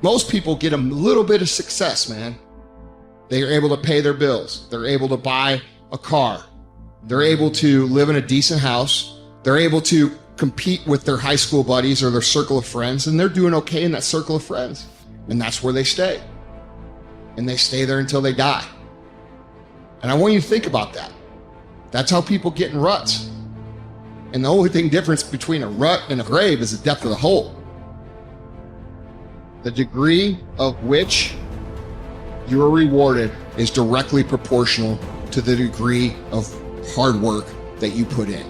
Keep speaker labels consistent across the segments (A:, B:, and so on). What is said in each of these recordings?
A: Most people get a little bit of success, man. They are able to pay their bills. They're able to buy a car. They're able to live in a decent house. They're able to compete with their high school buddies or their circle of friends, and they're doing okay in that circle of friends. And that's where they stay. And they stay there until they die. And I want you to think about that. That's how people get in ruts. And the only difference between a rut and a grave is the depth of the hole. The degree of which you are rewarded is directly proportional to the degree of hard work that you put in.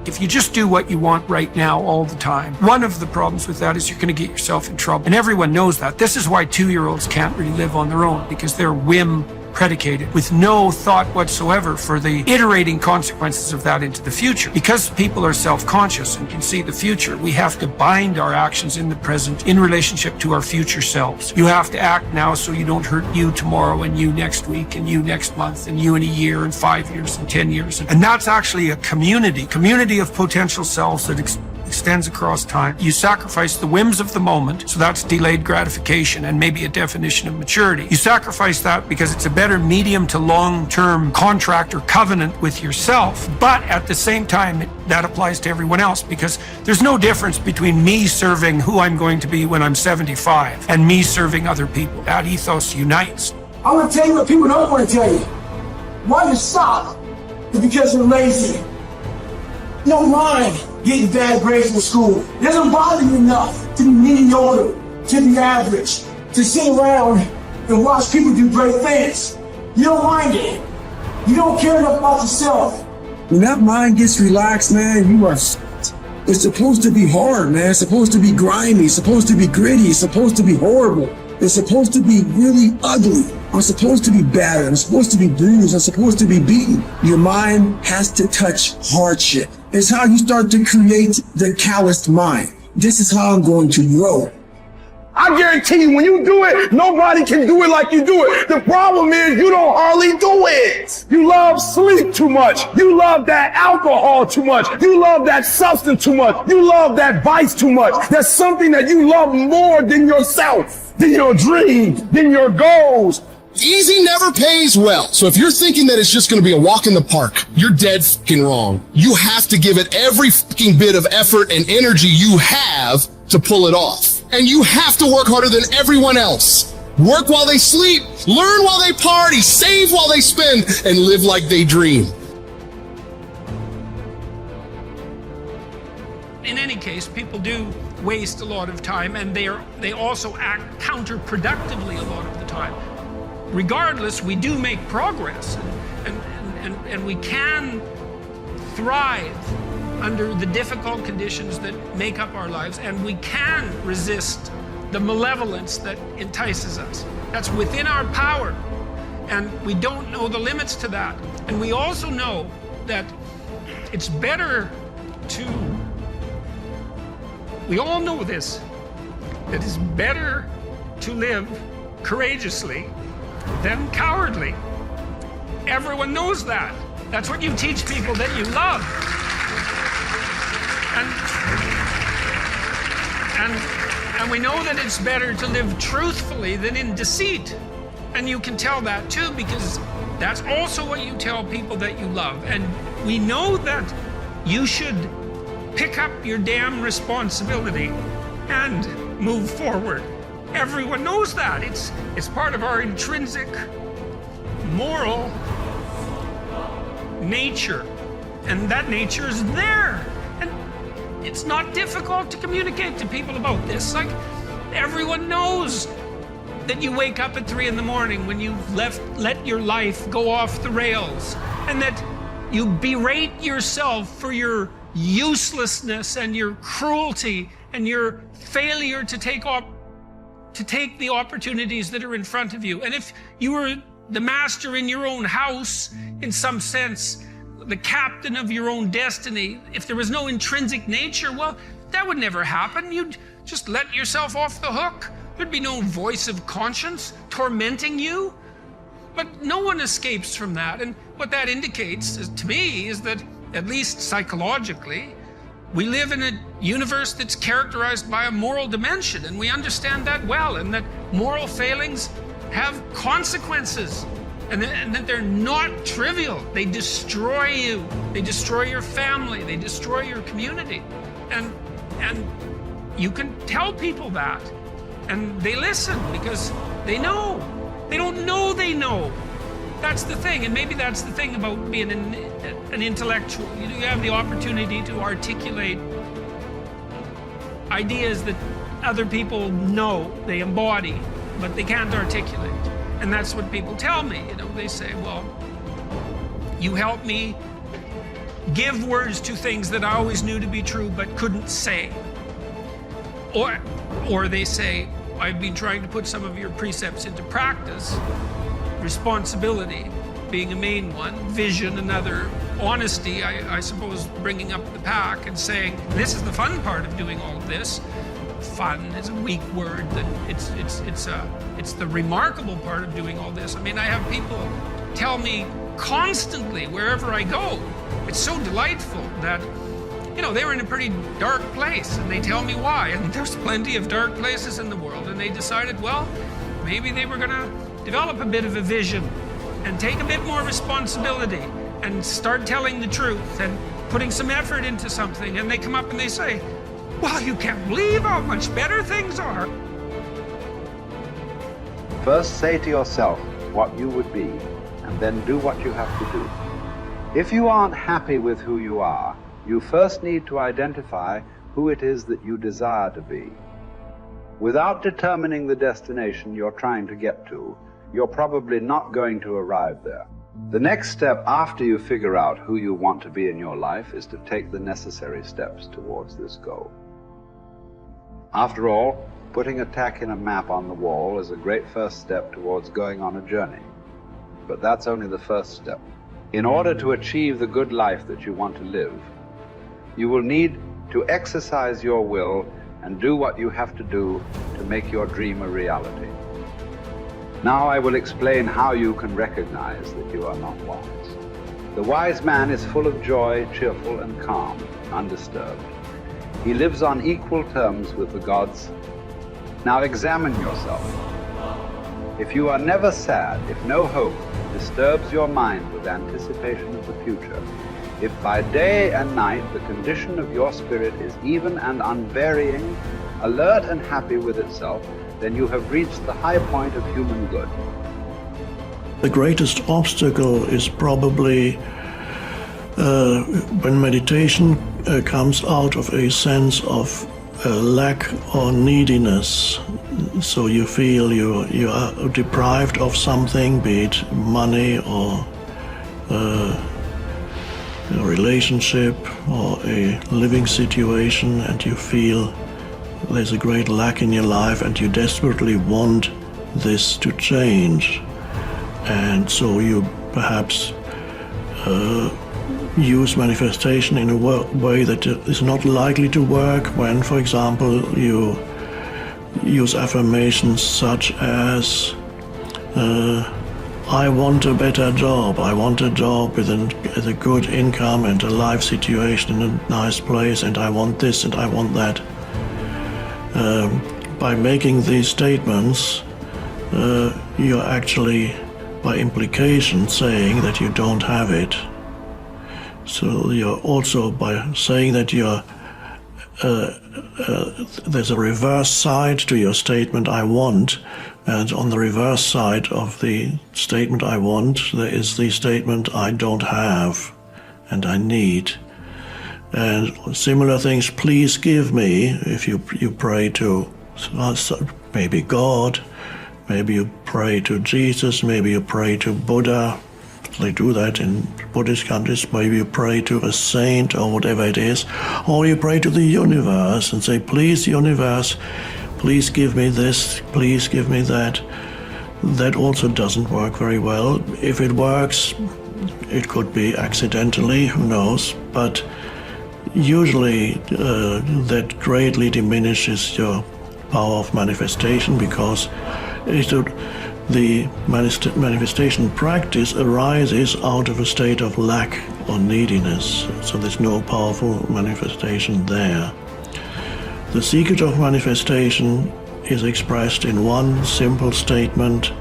B: If you just do what you want right now all the time, one of the problems with that is you're going to get yourself in trouble. And everyone knows that. This is why 2-year-olds can't really live on their own, because they're whim predicated with no thought whatsoever for the iterating consequences of that into the future. Because people are self-conscious and can see the future, we have to bind our actions in the present in relationship to our future selves. You have to act now so you don't hurt you tomorrow and you next week and you next month and you in a year and 5 years and 10 years. And that's actually a community of potential selves that extends across time. You sacrifice the whims of the moment, so that's delayed gratification and maybe a definition of maturity. You sacrifice that because it's a better medium to long-term contract or covenant with yourself, but at the same time, that applies to everyone else, because there's no difference between me serving who I'm going to be when I'm 75 and me serving other people. That ethos unites.
C: I'm gonna tell you what people don't want to tell you. Why you stop is because you're lazy. You don't mind getting bad grades in school. It doesn't bother you enough to be mediocre, to be average, to sit around and watch people do great things. You don't mind it. You don't care enough about yourself. When that mind gets relaxed, man, you are it's supposed to be hard, man. It's supposed to be grimy. It's supposed to be gritty. It's supposed to be horrible. It's supposed to be really ugly. I'm supposed to be battered. I'm supposed to be bruised. I'm supposed to be beaten. Your mind has to touch hardship. It's how you start to create the calloused mind. This is how I'm going to grow.
D: I guarantee you, when you do it, nobody can do it like you do it. The problem is you don't hardly do it. You love sleep too much. You love that alcohol too much. You love that substance too much. You love that vice too much. There's something that you love more than yourself, than your dreams, than your goals.
E: Easy never pays well. So if you're thinking that it's just going to be a walk in the park, you're dead fucking wrong. You have to give it every fucking bit of effort and energy you have to pull it off. And you have to work harder than everyone else. Work while they sleep, learn while they party, save while they spend, and live like they dream.
B: In any case, people do waste a lot of time, and they also act counterproductively a lot of the time. Regardless, we do make progress, and we can thrive under the difficult conditions that make up our lives, and we can resist the malevolence that entices us. That's within our power, and we don't know the limits to that. And we also know that it's better to, we all know this, that it's better to live courageously than cowardly. Everyone knows that. That's what you teach people that you love. And we know that it's better to live truthfully than in deceit. And you can tell that too, because that's also what you tell people that you love. And we know that you should pick up your damn responsibility and move forward. Everyone knows that. It's part of our intrinsic moral nature. And that nature is there. And it's not difficult to communicate to people about this. Like, everyone knows that you wake up at 3 in the morning when you've let your life go off the rails, and that you berate yourself for your uselessness and your cruelty and your failure to take the opportunities that are in front of you. And if you were the master in your own house, in some sense, the captain of your own destiny, if there was no intrinsic nature, well, that would never happen. You'd just let yourself off the hook. There'd be no voice of conscience tormenting you. But no one escapes from that. And what that indicates to me is that, at least psychologically, We live in a universe that's characterized by a moral dimension, and we understand that well, and that moral failings have consequences, and that they're not trivial. They destroy you. They destroy your family. They destroy your community. And you can tell people that, and they listen because they know. They don't know they know. That's the thing, and maybe that's the thing about being an intellectual. You have the opportunity to articulate ideas that other people know, they embody, but they can't articulate. And that's what people tell me. They say, well, you help me give words to things that I always knew to be true but couldn't say. Or they say, I've been trying to put some of your precepts into practice. Responsibility being a main one, vision another, honesty, I suppose, bringing up the pack and saying, this is the fun part of doing all of this. Fun is a weak word. It's the remarkable part of doing all this. I mean, I have people tell me constantly wherever I go, it's so delightful that, they were in a pretty dark place, and they tell me why. And there's plenty of dark places in the world, and they decided, well, maybe they were going to develop a bit of a vision and take a bit more responsibility and start telling the truth and putting some effort into something. And they come up and they say, wow, you can't believe how much better things are.
F: First say to yourself what you would be, and then do what you have to do. If you aren't happy with who you are, you first need to identify who it is that you desire to be. Without determining the destination you're trying to get to, you're probably not going to arrive there. The next step after you figure out who you want to be in your life is to take the necessary steps towards this goal. After all, putting a tack in a map on the wall is a great first step towards going on a journey. But that's only the first step. In order to achieve the good life that you want to live, you will need to exercise your will and do what you have to do to make your dream a reality. Now I will explain how you can recognize that you are not wise. The wise man is full of joy, cheerful and calm, undisturbed. He lives on equal terms with the gods. Now examine yourself. If you are never sad, if no hope disturbs your mind with anticipation of the future, if by day and night the condition of your spirit is even and unvarying, alert and happy with itself, then you have reached the high point of human good.
G: The greatest obstacle is probably when meditation comes out of a sense of lack or neediness. So you feel you are deprived of something, be it money or a relationship or a living situation, and you feel there's a great lack in your life and you desperately want this to change. And so you perhaps use manifestation in a way that is not likely to work when, for example, you use affirmations such as I want a better job, I want a job with a good income and a life situation in a nice place, and I want this and I want that. By making these statements, you're actually, by implication, saying that you don't have it. So you're also, by saying that you're there's a reverse side to your statement, I want, and on the reverse side of the statement, I want, there is the statement, I don't have, and I need. And similar things, please give me, if you pray to maybe God, maybe you pray to Jesus, maybe you pray to Buddha. They do that in Buddhist countries. Maybe you pray to a saint or whatever it is, or you pray to the universe and say, please, universe, please give me this, please give me that. That also doesn't work very well. If it works, it could be accidentally, who knows, but usually that greatly diminishes your power of manifestation, because the manifestation practice arises out of a state of lack or neediness. So there's no powerful manifestation there. The secret of manifestation is expressed in one simple statement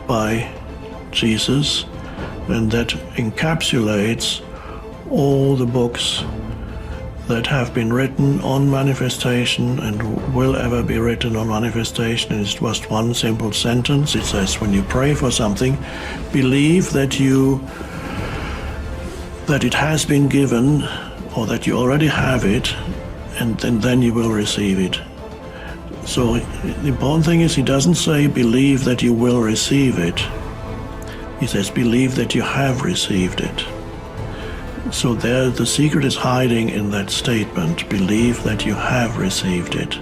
G: by Jesus, and that encapsulates all the books that have been written on manifestation and will ever be written on manifestation. And it's just one simple sentence. It says, when you pray for something, believe that it has been given, or that you already have it, and then you will receive it. So the important thing is, he doesn't say believe that you will receive it. He says believe that you have received it. So there, the secret is hiding in that statement, believe that you have received it.